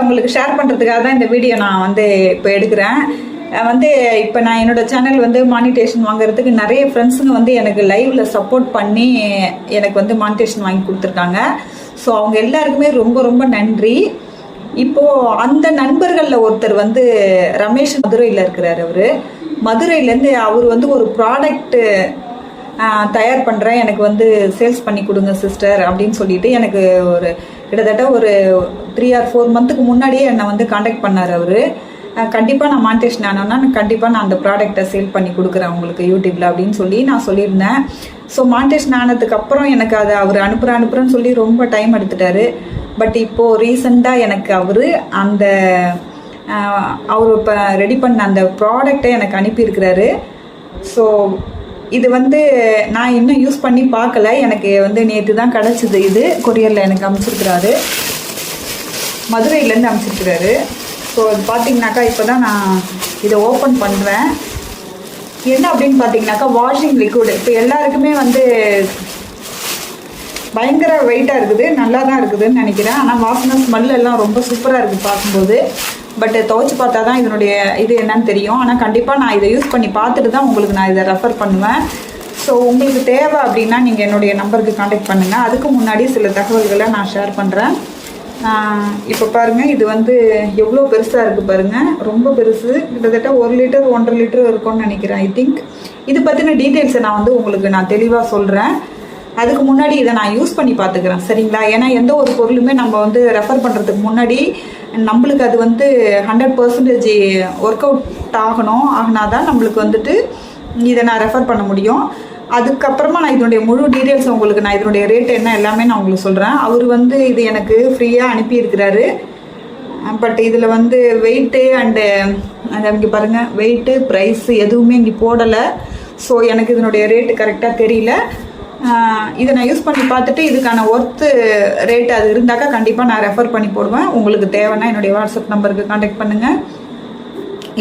உங்களுக்கு ஷேர் பண்ணுறதுக்காக தான் இந்த வீடியோ நான் வந்து இப்போ எடுக்கிறேன். இப்போ நான் என்னோட சேனல் வந்து மானிட்டேஷன் வாங்குறதுக்கு நிறைய ஃப்ரெண்ட்ஸுங்க வந்து எனக்கு லைவ்ல சப்போர்ட் பண்ணி எனக்கு வந்து மானிட்டேஷன் வாங்கி கொடுத்துருக்காங்க. ஸோ அவங்க எல்லாருக்குமே ரொம்ப ரொம்ப நன்றி. இப்போ அந்த நண்பர்களில் ஒருத்தர் வந்து ரமேஷ் மதுரையில் இருக்கிறார். அவர் மதுரையிலேருந்து அவர் வந்து ஒரு ப்ராடக்ட்டு தயார் பண்ணுறேன், எனக்கு வந்து சேல்ஸ் பண்ணி கொடுங்க சிஸ்டர் அப்படின்னு சொல்லிட்டு எனக்கு ஒரு கிட்டத்தட்ட ஒரு 3 or 4 மந்த்துக்கு முன்னாடியே என்னை வந்து காண்டாக்ட் பண்ணார். அவர் கண்டிப்பாக நான் மானிட்டேஷன் ஆனோன்னா கண்டிப்பாக நான் அந்த ப்ராடக்டை சேல் பண்ணி கொடுக்குறேன் உங்களுக்கு யூடியூப்பில் அப்படின்னு சொல்லி நான் சொல்லியிருந்தேன். ஸோ மானிட்டேஷன் ஆனதுக்கப்புறம் எனக்கு அதை அவர் அனுப்புகிறேன்னு சொல்லி ரொம்ப டைம் எடுத்துட்டாரு. பட் இப்போது ரீசெண்டாக எனக்கு அவர் இப்போ ரெடி பண்ண அந்த ப்ராடக்டை எனக்கு அனுப்பியிருக்கிறாரு. ஸோ இது வந்து நான் இன்னும் யூஸ் பண்ணி பார்க்கல, எனக்கு வந்து நேற்று தான் கிடச்சிது. இது கொரியரில் எனக்கு அனுப்பிச்சிருக்கிறாரு, மதுரையிலேருந்து அனுப்பிச்சிருக்கிறாரு. ஸோ அது பார்த்தீங்கன்னாக்கா இப்போ தான் நான் இதை ஓப்பன் பண்ணுறேன். என்ன அப்படின்னு பார்த்தீங்கன்னாக்கா வாஷிங் லிக்விடு. இப்போ எல்லாருக்குமே வந்து பயங்கர வெயிட்டாக இருக்குது, நல்லா தான் இருக்குதுன்னு நினைக்கிறேன். ஆனால் வாசனை ஸ்மெல் எல்லாம் ரொம்ப சூப்பராக இருக்குது பார்க்கும்போது. பட் துவைச்சி பார்த்தா தான் இதனுடைய இது என்னன்னு தெரியும். ஆனால் கண்டிப்பாக நான் இதை யூஸ் பண்ணி பார்த்துட்டு தான் உங்களுக்கு நான் இதை ரெஃபர் பண்ணுவேன். ஸோ உங்களுக்கு தேவை அப்படின்னா நீங்கள் என்னுடைய நம்பருக்கு காண்டாக்ட் பண்ணுங்கள். அதுக்கு முன்னாடி சில தகவல்களை நான் ஷேர் பண்ணுறேன். இப்போ பாருங்கள், இது வந்து எவ்வளோ பெருசாக இருக்குது பாருங்கள், ரொம்ப பெருசு. கிட்டத்தட்ட 1 லிட்டர் 1.5 லிட்டர் இருக்கும்னு நினைக்கிறேன். ஐ திங்க் இது பற்றின டீட்டெயில்ஸை நான் வந்து உங்களுக்கு நான் தெளிவாக சொல்கிறேன். அதுக்கு முன்னாடி இதை நான் யூஸ் பண்ணி பார்த்துக்கிறேன், சரிங்களா? ஏன்னா எந்த ஒரு பொருளுமே நம்ம வந்து ரெஃபர் பண்ணுறதுக்கு முன்னாடி நம்மளுக்கு அது வந்து 100% ஒர்க் அவுட் ஆகினா தான் நம்மளுக்கு வந்துட்டு இதை நான் ரெஃபர் பண்ண முடியும். அதுக்கப்புறமா நான் இதனுடைய முழு டீட்டெயில்ஸ் உங்களுக்கு நான் இதனுடைய ரேட் என்ன எல்லாமே நான் உங்களுக்கு சொல்கிறேன். அவர் வந்து இது எனக்கு ஃப்ரீயாக அனுப்பியிருக்கிறாரு. பட் இதில் வந்து வெயிட்டு அண்டு இங்கே பாருங்கள், வெயிட்டு ப்ரைஸ் எதுவுமே இங்கே போடலை. ஸோ எனக்கு இதனுடைய ரேட்டு கரெக்டாக தெரியல. இதை நான் யூஸ் பண்ணி பார்த்துட்டு இதுக்கான ஒர்த்து ரேட் அது இருந்தாக்கா கண்டிப்பாக நான் ரெஃபர் பண்ணி போடுவேன். உங்களுக்கு தேவைன்னா என்னுடைய வாட்ஸ்அப் நம்பருக்கு காண்டாக்ட் பண்ணுங்கள்,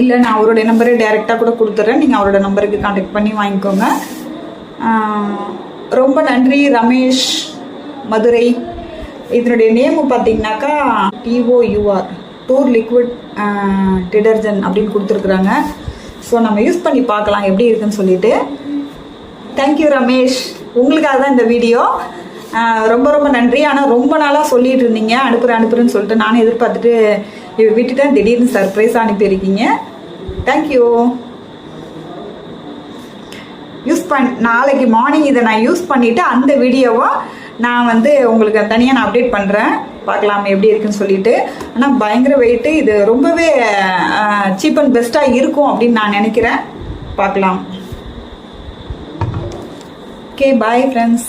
இல்லை நான் அவருடைய நம்பரே டைரெக்டாக கூட கொடுத்துட்றேன், நீங்கள் அவரோட நம்பருக்கு காண்டாக்ட் பண்ணி வாங்கிக்கோங்க. ரொம்ப நன்றி ரமேஷ் மதுரை. இதனுடைய நேமு பார்த்தீங்கன்னாக்கா TOUR டூர் லிக்விட் டிடர்ஜென்ட் அப்படின்னு கொடுத்துருக்குறாங்க. ஸோ நம்ம யூஸ் பண்ணி பார்க்கலாம் எப்படி இருக்குன்னு சொல்லிட்டு. தேங்க்யூ ரமேஷ், உங்களுக்காக தான் இந்த வீடியோ. ரொம்ப ரொம்ப நன்றி. ஆனால் ரொம்ப நாளாக சொல்லிட்டு இருந்தீங்க அனுப்புகிறேன்னு சொல்லிட்டு நானும் எதிர்பார்த்துட்டு விட்டுட்டேன். திடீர்னு சர்ப்ரைஸாக அனுப்பியிருக்கீங்க. தேங்க்யூ. நாளைக்கு மார்னிங் இதை நான் யூஸ் பண்ணிவிட்டு அந்த வீடியோவை நான் வந்து உங்களுக்கு தனியாக நான் அப்டேட் பண்ணுறேன், பார்க்கலாம் எப்படி இருக்குன்னு சொல்லிட்டு. ஆனால் பயங்கர வெயிட்டு, இது ரொம்பவே சீப் அண்ட் பெஸ்ட்டாக இருக்கும் அப்படின்னு நான் நினைக்கிறேன். பார்க்கலாம். Okay, bye friends.